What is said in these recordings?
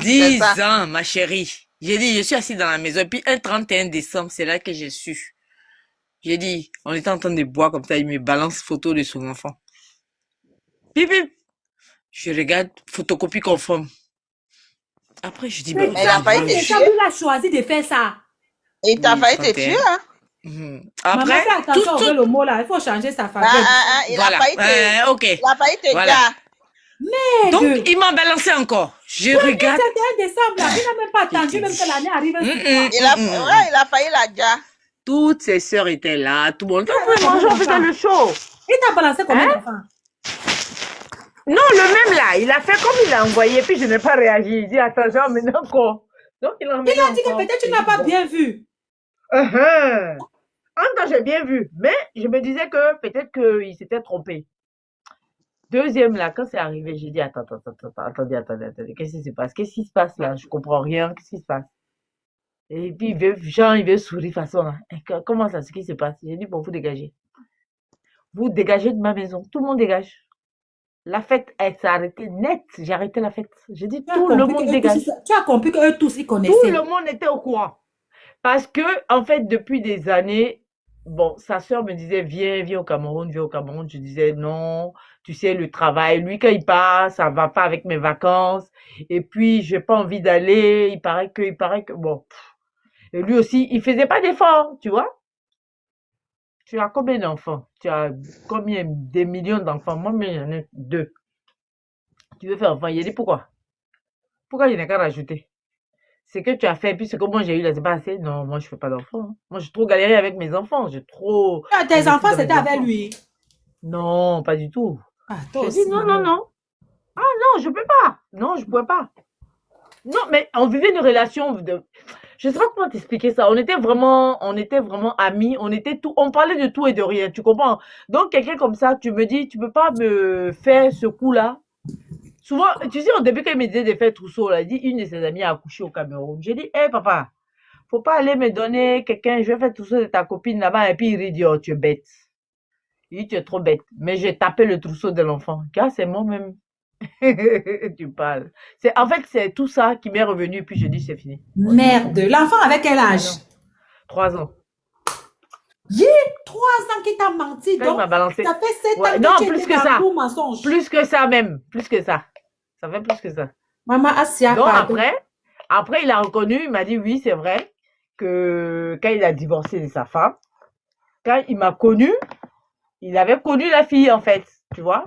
C'est 10 ça. ans, ma chérie. J'ai dit, je suis assise dans la maison. Et puis, un 31 décembre, c'est là que j'ai su. J'ai dit, on était en train de boire comme ça. Il me balance photo de son enfant. Bip, bip. Je regarde, photocopie conforme. Après, je dis, Mais ben, Mais il a dans failli quel te décembre tuer. il a choisi de faire ça? Il t'a oui, failli te tuer, 31. hein. Maman, Après, fais attention avec le mot là. Il faut changer sa faveur. Il a voilà. failli te, Ok. il a failli te Voilà. dire. Donc, Merde! il m'a balancé encore. Je Premier regarde. 31 décembre là, il n'a même pas Je te attendu même que l'année arrive dis. sur toi. Il a failli la dire. Toutes ses sœurs étaient là. Tout le monde. Il On avait pouvait manger, combien on faisait d'enfants? le show. Il t'a balancé combien Hein? d'enfants? Non, le même là, il a fait comme il a envoyé, puis je n'ai pas réagi. Il dit, attends, j'en emmène encore. Donc, il en Il a dit que peut-être tu n'as pas bien vu. En même temps, j'ai bien vu, mais je me disais que peut-être qu'il s'était trompé. Deuxième là, quand c'est arrivé, j'ai dit, attendez, qu'est-ce qui se passe? Qu'est-ce qui se passe là? Je comprends rien, qu'est-ce qui se passe? Et puis, il veut sourire façon là. Comment ça, ce qui se passe? J'ai dit, bon, vous dégagez. Vous dégagez de ma maison. Tout le monde dégage. La fête, elle s'est arrêtée net. J'ai arrêté la fête. J'ai dit, tout le monde dégage. Tu as compris qu'eux tous, ils Tout connaissaient. le monde était au courant. Parce que, en fait, depuis des années, bon, sa sœur me disait, viens au Cameroun, viens au Cameroun. Je disais, non, tu sais, le travail. Lui, quand il part, ça va pas avec mes vacances. Et puis, j'ai pas envie d'aller. Il paraît que, bon. Et lui aussi, il faisait pas d'efforts, tu vois. Tu as combien d'enfants? Tu as combien? Des millions d'enfants? Moi, mais j'en ai 2. Tu veux faire enfant? Il a dit, pourquoi? Pourquoi je n'ai qu'à rajouter? C'est que tu as fait, puis c'est que moi j'ai eu là, c'est pas assez. Non, moi je fais pas d'enfants. Hein. Moi j'ai trop galéré avec mes enfants. J'ai trop. Tes investi enfants, dans mes c'était avec enfants. lui. Non, pas du tout. Ah, toi J'ai aussi. dit non. Ah non, je peux pas. Non, je pouvais pas. Non, mais on vivait une relation de. Je sais pas comment t'expliquer ça. On était vraiment amis. On parlait de tout et de rien. Tu comprends? Donc quelqu'un comme ça, tu me dis, tu peux pas me faire ce coup-là. Souvent, tu sais, au début, quand il me disait de faire trousseau, là, il dit, une de ses amies a accouché au Cameroun. J'ai dit, hé, papa, faut pas aller me donner quelqu'un, je vais faire trousseau de ta copine là-bas, et puis il dit, oh, tu es bête. Il dit, tu es trop bête. Mais j'ai tapé le trousseau de l'enfant. Car c'est moi-même. Tu parles. En fait, c'est tout ça qui m'est revenu, puis je dis, c'est fini. Merde. L'enfant avec quel âge? 3 ans. 3 ans qu'il t'a menti. Là, il Donc, m'a balancé. ça fait 7 Ouais, ans non, que tu plus étais que dans ça. tout mensonge. Plus que ça même. Plus que ça. Ça fait plus que ça. Maman Asia, Donc pardon. après, il a reconnu, il m'a dit, oui, c'est vrai, que quand il a divorcé de sa femme, quand il m'a connu, il avait connu la fille, en fait, tu vois.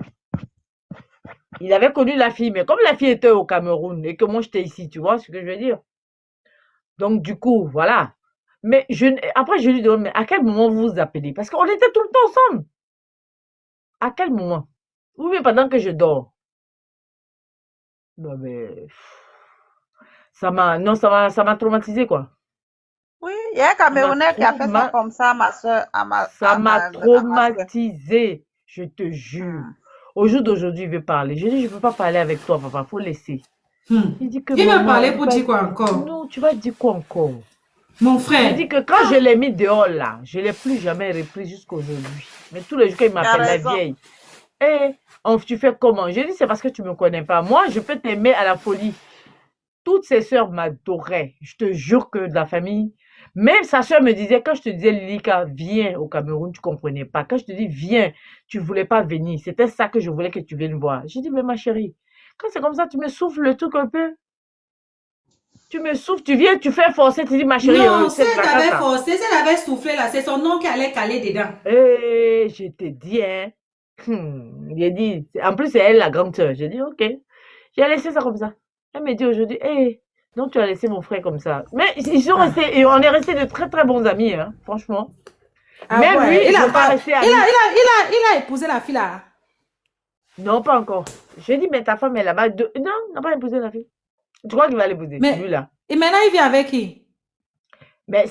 Il avait connu la fille, mais comme la fille était au Cameroun et que moi, j'étais ici, tu vois ce que je veux dire. Donc, du coup, voilà. Mais après, je lui demande, mais à quel moment vous vous appelez? Parce qu'on était tout le temps ensemble. À quel moment? Ou bien pendant que je dors. Non, mais ça m'a traumatisé, quoi. Oui, il y a un Camerounais qui a fait ça comme ça, ma soeur, Ça m'a traumatisé, je te jure. Au jour d'aujourd'hui, il veut parler. Je dis, je ne peux pas parler avec toi, papa, faut laisser. Il dit que Il va maman, parler pour dire quoi encore? non, tu vas dire quoi encore? Mon Il frère. dit que quand je l'ai mis dehors là, je ne l'ai plus jamais repris jusqu'à aujourd'hui. Mais tous les jours qu'il m'appelle la raison. vieille. Eh, tu fais comment? Je dis, c'est parce que tu ne me connais pas. Moi, je peux t'aimer à la folie. Toutes ses sœurs m'adoraient. Je te jure que de la famille. Même sa sœur me disait, quand je te disais, Lilika, viens au Cameroun, tu comprenais pas. Quand je te dis, viens, tu voulais pas venir. C'était ça que je voulais que tu viennes voir. J'ai dit, mais ma chérie, quand c'est comme ça, tu me souffles le truc un peu. Tu me souffles, tu viens, tu fais forcer, tu dis, ma chérie, Non, si cette elle t'avait vacance-là. forcé, si elle avait soufflé là, c'est son nom qui allait caler dedans. Eh, je te dis, hein. J'ai dit, en plus, c'est elle la grande sœur. J'ai dit, ok. J'ai laissé ça comme ça. Elle me dit aujourd'hui, hey, donc tu as laissé mon frère comme ça. Mais ils sont restés, et on est restés de très très bons amis, hein, franchement. Ah Même ouais, lui, il il a veut pas pas, rester ami. il a épousé la fille là. Non, pas encore. J'ai dit, mais ta femme est là-bas. Non, il n'a pas épousé la fille. Tu crois qu'il va l'épouser, Mais- lui là. Et maintenant, il vit avec qui? Mais il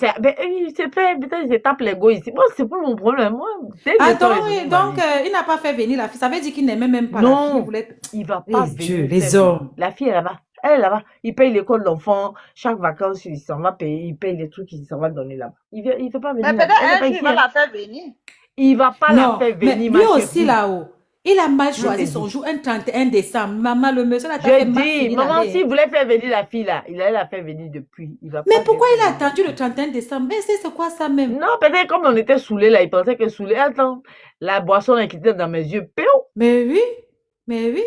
s'est fait, peut-être il se tape l'ego ici. Bon, c'est pas mon problème, moi. Dès que je sors, Attends, je suis donc mariée. il n'a pas fait venir la fille. Ça veut dire qu'il n'aimait même pas la fille. Non, Il voulait... il va pas Eh venir. Dieu, les faire hommes. venir. La fille est là-bas. Elle est là-bas. Il paye l'école d'enfant. Chaque vacances, il s'en va payer. Il paye les trucs qu'il s'en va donner là-bas. Il veut pas venir Mais là. peut-être Elle n'est un pas jour, il ici, va hein. la faire venir. Il va pas la Non, faire mais venir, lui ma aussi chérie. là-haut, Il a mal Je choisi t'ai son dit. jour, un 31 décembre. Maman, le monsieur là, t'as fait Je mal dis, finir maman, l'année. s'il voulait faire venir la fille là, il allait la faire venir depuis. Il va Mais pas pourquoi faire il a venir. attendu le 31 décembre? Mais c'est quoi ça même? Non, peut-être comme on était saoulés là, il pensait que saoulé. Attends, la boisson là qui était dans mes yeux, péo, Mais oui, mais oui.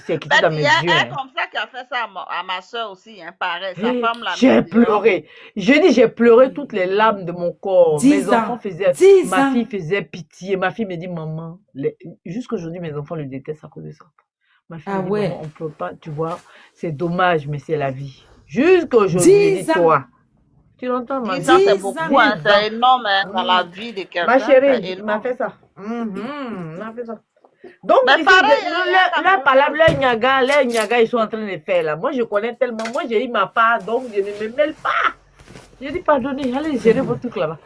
c'est qui Mais était dans il mes y a yeux. un Hein. comme ça qui a fait ça à ma soeur aussi, hein, pareil. Sa Hey, femme l'a mis j'ai dehors. pleuré. Je dis, j'ai pleuré toutes les larmes de mon corps. 10 Mes enfants ans. faisaient, 10 ma ans. fille faisait pitié. Ma fille me dit, maman, jusqu'aujourd'hui, mes enfants le détestent à cause de ça. Ma fille Ah me dit, ouais. maman, on peut pas, tu vois, c'est dommage, mais c'est la vie. Jusqu'aujourd'hui, je 10 dis, ans. toi, tu l'entends, ma 10 ans, c'est 10 beaucoup, ans. hein, 10 ans. c'est énorme hein, dans la Mm. vie de Ma quelqu'un, chérie, c'est il m'a énorme. fait ça. Il m'a fait ça. Donc, Mais ici, pareil, la palabre, les Nyaga, ils sont en train de faire là. Moi, je connais tellement. Moi, j'ai eu ma part, donc je ne me mêle pas. Je dis, pardonnez, allez gérer votre truc là-bas.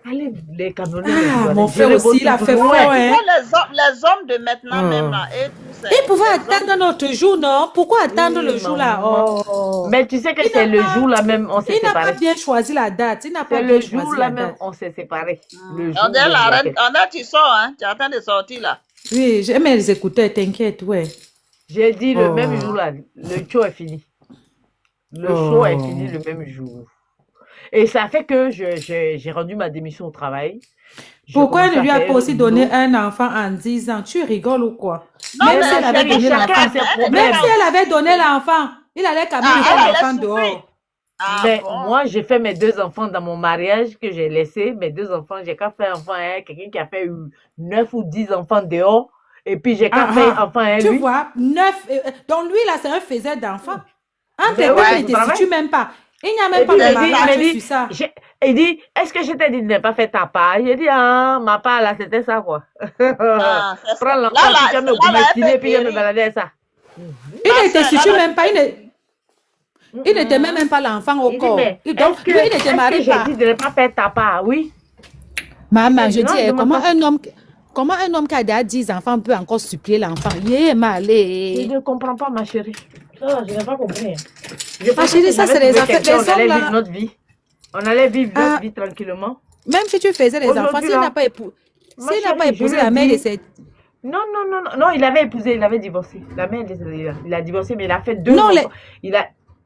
Allez, les Camerounais, les Ah, Douaniers, mon frère gérez aussi, votre il a truc fait fort, loin. Tu hein. vois, les hommes de maintenant même Oh. là, et tous Il pouvait les hommes. attendre notre jour, non? Pourquoi attendre le Oui, jour là? maman. Oh. Mais tu sais que Il c'est n'a le pas, jour là même, on s'est il n'a pas séparés. bien choisi la date. Il n'a pas C'est bien le jour choisi là la même, date. on s'est séparés. Le On jour dirait même la de la reine, fête. on a tu sors, hein, tu es en train de sortir là. Oui, j'aime les écouteurs, t'inquiète, ouais. J'ai dit le même Oh. jour là, le show est fini. Le show est fini Oh. le même jour. Et ça fait que j'ai rendu ma démission au travail. J'ai Pourquoi elle commencé ne à lui a faire pas un aussi autre donné boulot. un enfant en 10 ans? Tu rigoles ou quoi? Non, Même mais si elle avait chérie, donné chacun, chacun a l'enfant, ses elle était même problèmes. si elle avait donné l'enfant, il allait quand même Ah, laisser elle allait l'enfant souffrir. dehors. Ah Mais bon? moi, j'ai fait mes 2 enfants dans mon mariage que j'ai laissé. Mes 2 enfants, j'ai qu'à faire enfant à quelqu'un qui a fait 9 ou 10 enfants dehors. Et puis, j'ai qu'à faire Ah, enfant à tu lui. vois, 9. Donc lui, là, c'est un faiseur d'enfants. Entre Mais les deux, ouais, il ne tu te travailles. situe même pas. Il n'y a Et même pas puis, de il m'a mariage dit, sur ça. il dit, est-ce que je t'ai dit de ne pas faire ta part? J'ai dit, ah, ma part là, c'était ça, quoi. Ah, c'est Prends ça. l'enfant, Là, puis tu vas me là, elle goumestiner, fait puis je vais me guérir. balader avec ça. Il Ma ne te soeur, situe là, même pas. Il ne te met même pas l'enfant au Il dit, corps. mais Donc, lui, il ne te est-ce que marie j'ai pas. dit de ne pas faire ta part? Oui. Maman, je Non, dis, je demande pas. comment un homme qui a déjà 10 enfants peut encore supplier l'enfant? Il est Je malé. ne comprends pas, ma chérie. Ça, je n'ai pas compris. hein. Je Ma pensais chérie, que ça, j'avais c'est les trouvé affaires quelqu'un, des on allait hommes, vivre là. notre vie. On allait vivre Ah, notre vie tranquillement. même si tu faisais les enfants, Aujourd'hui, s'il n'a là, pas ma s'il n'a pas chérie, je épousé lui ai la mère de dit, ses... non, non, non, non, non, il avait épousé, il avait divorcé. La mère, il a divorcé, mais il a fait 2 Non, les... enfants.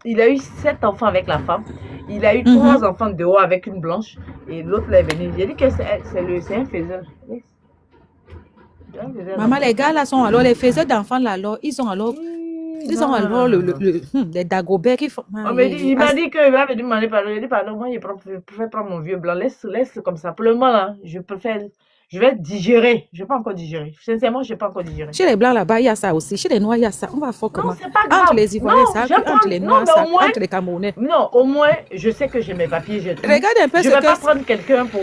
Il a eu 7 enfants avec la femme. Il a eu Mhm. 3 enfants dehors avec une blanche. Et l'autre là est venu. J'ai dit que c'est un faiseur. Oui, c'est un faiseur Maman, d'enfants. les gars là sont alors, les faiseurs d'enfants là, alors, ils ont alors Non, non, non, non, non. les Dagobert qui font... On me dit, il m'a dit qu'il va me demander pardon. J'ai dit pardon, moi je préfère prendre mon vieux blanc. Laisse comme ça. Pour le moment là, je vais digérer. Je n'ai pas encore digéré. Sincèrement, je n'ai pas encore digéré. Chez les blancs là-bas, il y a ça aussi. Chez les noirs, il y a ça. On va faire Non, comment? c'est pas Entre grave. les Ivoiriens, Non, ça, je puis entre les prends. Non, Noirs, mais ça, au moins, entre les Camerounais. non, au moins, je sais que j'ai mes papiers, j'ai tout. Regarde un peu Je ce ne vais pas que... prendre quelqu'un pour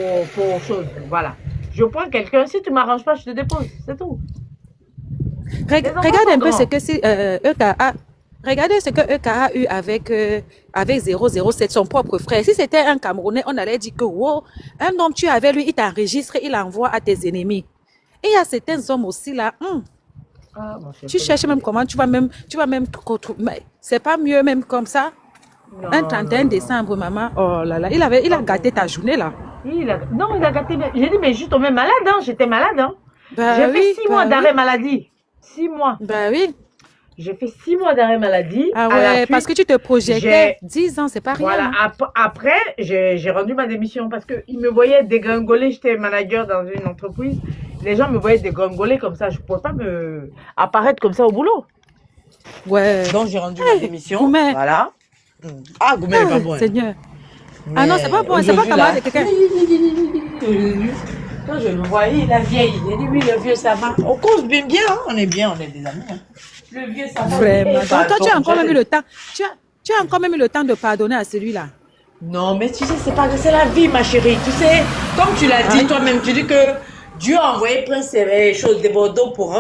chose. Voilà. Je prends quelqu'un. Si tu ne m'arranges pas, je te dépose. C'est tout. Les enfants Regarde sont un peu ce grands. que si, EKA... Regardez ce que EKA a eu avec 007, son propre frère. Si c'était un Camerounais, on allait dire que, wow, un homme, tu es avec lui, il t'enregistre, il envoie à tes ennemis. Et il y a certains hommes aussi là, Ah, mon cher tu cherches même comment, tu vas même te retrouver. Mais c'est pas mieux même comme ça. Non, Un non, 31 non. décembre, maman, oh là là, il a gâté ta journée là. Non, il a gâté. J'ai dit, mais je suis tombée malade, hein. J'étais malade, hein. Bah J'ai oui, fait 6 mois bah d'arrêt oui, maladie. 6 mois. bah oui. J'ai fait 6 mois d'arrêt maladie. Ah À ouais, la parce que suite, tu te projetais j'ai 10 ans, c'est pas rien. voilà. Hein. Après, j'ai rendu ma démission parce qu'ils me voyaient dégringoler. J'étais manager dans une entreprise. Les gens me voyaient dégringoler comme ça. Je ne pouvais pas me apparaître comme ça au boulot. Ouais. Donc, j'ai rendu ma démission. Gourmet. Voilà. Ah, Gourmet n'est pas bon. hein. Seigneur. Ah non, c'est pas bon, c'est pas Aujourd'hui, camarade là, de quelqu'un. aujourd'hui, quand je le voyais, la vieille, j'ai dit, oui, le vieux, ça va. On cause bien, hein. On est bien, on est des amis. Hein. Le vieux, ça va. Vraiment. Eh, Donc toi, tu as pardon, encore même eu le temps. Tu as encore même eu le temps de pardonner à celui-là. Non, mais tu sais, c'est la vie, ma chérie. Tu sais, comme tu l'as dit toi-même, tu dis que Dieu a envoyé Prince Aimé, chose de Bordeaux pour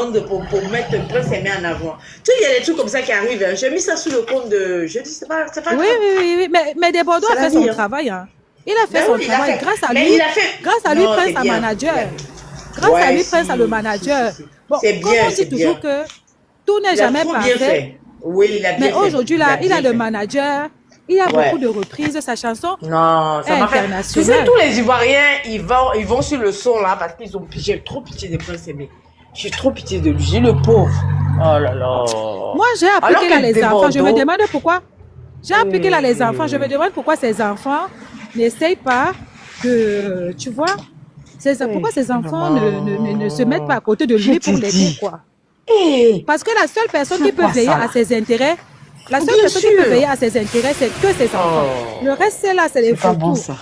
mettre Prince Aimé en avant. Tu sais, il y a des trucs comme ça qui arrivent. Hein. J'ai mis ça sous le compte de. Je dis, c'est pas Oui, grave. oui. Mais Desbordeaux C'est a la fait son vie, hein. travail. Hein. Il a fait Ben son oui, il a travail. fait. Grâce à Mais lui, il a fait. grâce à lui, Non, Prince c'est a bien. manager. Ouais. Grâce à Ouais, lui, Prince a le si, manager. si. Bon, C'est comme bien, on dit c'est toujours bien. que tout n'est Il a jamais trop bien parfait. fait. Oui, il a bien Mais fait. aujourd'hui, là, il a bien le fait. manager. Il a Ouais. beaucoup de reprises. Sa chanson Non, ça m'a fait. Tu sais, internationale. tous les Ivoiriens, ils vont sur le son là parce qu'ils ont pitié, trop pitié des Prince Aimé. J'ai trop pitié de lui. J'ai le pauvre. Oh là là. Moi, j'ai appris Alors qu'il a qu'elle les enfants. Je me déborde. demande pourquoi. J'ai appris qu'il a les enfants. Je me demande pourquoi ces enfants n'essayent pas de, tu vois, pourquoi ces enfants ne se mettent pas à côté de Je lui te pour l'aider, dis. quoi. Eh, Parce que la seule personne qui c'est peut quoi veiller ça à là? ses intérêts, la seule Bien personne qui peut sûr. veiller à ses intérêts, c'est que ses enfants. Oh, Le reste, c'est là, c'est les c'est pas bon photos. ça.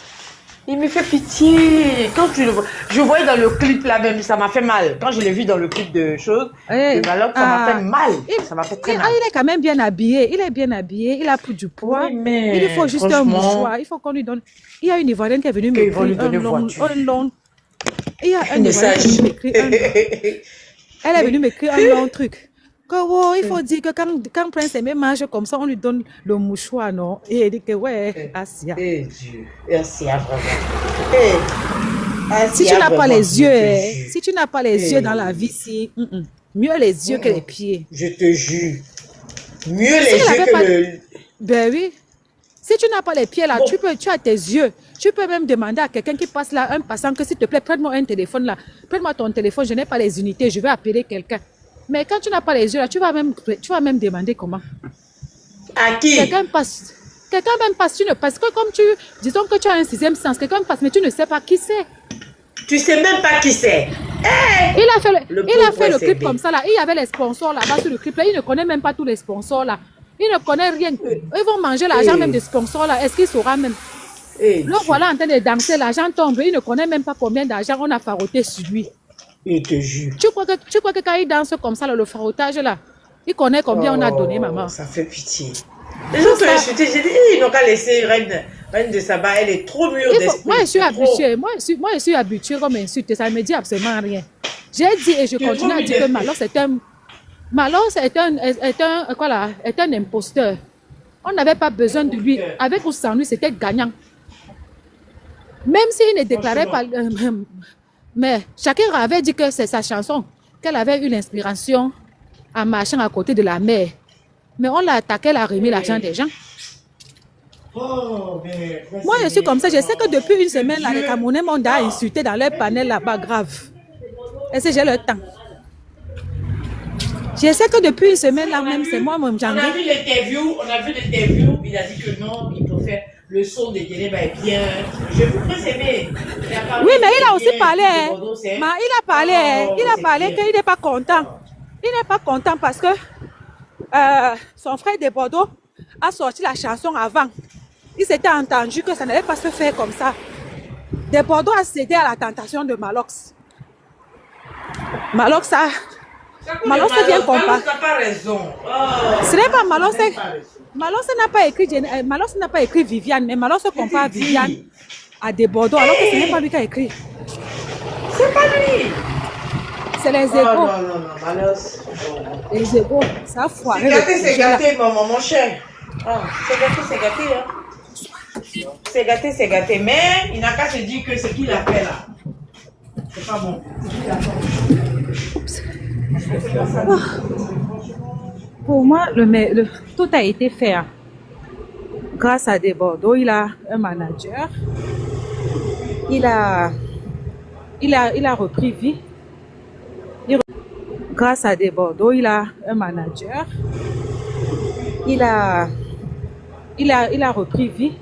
Il me fait pitié. Quand tu le vois, je voyais dans le clip là même, ça m'a fait mal. Quand je l'ai vu dans le clip de choses, Eh, de Maloc, ça m'a fait ah, mal. il, Ça m'a fait très il, mal. il est quand même bien habillé. Il est bien habillé. Il a pris du poids. Oui, Il lui mais faut juste un franchement, mouchoir. Il faut qu'on lui donne. Il y a une Ivoirienne qui est venue qu'ils vont lui m'écrire donner voiture. Il y a Un un Ivoirien qui est message. venu m'écrire Elle est venue m'écrire un long truc. Que, oh, il faut dire que quand Prince Aimé mange comme ça, on lui donne le mouchoir, non? Et elle dit que, ouais, Asia. Eh Dieu, Asia vraiment. Eh, Si tu Asia n'as pas vraiment, les je yeux, te jure. si tu n'as pas les yeux dans la vie, si, mieux les yeux que les pieds. Je te jure. Mieux les S'il yeux avait que pas, le... ben oui. Si tu n'as pas les pieds là, Bon, tu as tes yeux. Tu peux même demander à quelqu'un qui passe là, un passant, que s'il te plaît, prête-moi un téléphone là. Prête-moi ton téléphone, je n'ai pas les unités, je vais appeler quelqu'un. Mais quand tu n'as pas les yeux là, tu vas même demander comment. à qui? Quelqu'un passe. Quelqu'un même passe, tu ne passes que comme disons que tu as un sixième sens, quelqu'un passe, mais tu ne sais pas qui c'est. Tu sais même pas qui c'est. Il a fait Le il a pauvre fait le clip SB. comme ça là. Il y avait les sponsors là-bas sur le clip là. Il ne connaît même pas tous les sponsors là. Il ne connaît rien. Ils vont manger l'argent même des sponsors là. Est-ce qu'il saura même? Eh Le Dieu, voilà en train de danser, l'argent tombe. Il ne connaît même pas combien d'argent on a faroté sur lui. je te jure. Tu crois que quand il danse comme ça là, le farotage là, il connaît combien on a donné, maman. Ça fait pitié. Les gens Tout ont ça. insulté, j'ai dit, ils n'ont qu'à laisser Reine de Saba, elle est trop mûre d'esprit. Moi, je suis c'est trop. habituée. Moi, je suis habituée comme insulte. Ça ne me dit absolument rien. J'ai dit et je Tu es continue trop à dire que mûre Malos est un imposteur. On n'avait pas besoin de lui. Avec ou sans lui, c'était gagnant. Même s'il ne déclarait pas. Mais Shakira avait dit que c'est sa chanson, qu'elle avait eu l'inspiration en marchant à côté de la mer. Mais on l'a attaqué, elle a remis l'argent des gens. Oh, mais, Moi, je suis comme ça. Je sais que depuis une semaine, là, les Camerounais m'ont insulté dans leur panel là-bas, grave. Est-ce que j'ai le temps? Je sais que depuis une semaine, là même, c'est moi-même, on j'en a ai. vu l'interview, il a dit que non, il préfère le son de Geneva est bien. Je vous précéder. Oui, mais il a aussi parlé. Hein. Il a parlé. Il a parlé qu'il n'est pas content. Il n'est pas content parce que son frère de Bordeaux a sorti la chanson avant. Il s'était entendu que ça n'allait pas se faire comme ça. De Bordeaux a cédé à la tentation de Malox. Malox vient comparer. Malox n'a pas raison. Ce n'est pas Malox. Malox n'a pas écrit Viviane, mais Malox compare Viviane à De Bordeaux, alors que ce n'est pas lui qui a écrit. C'est pas lui. C'est les Oh égaux. non, Malox. Les égaux, ça a foiré. C'est gâté, mon cher. Ah, c'est gâté, hein. C'est gâté, mais il n'a qu'à se dire que ce qu'il a fait là, c'est pas bon. Pour moi, tout a été fait. Hein. Grâce à De Bordeaux, il a un manager. Il a repris vie. Grâce à De Bordeaux, il a un manager. Il a repris vie.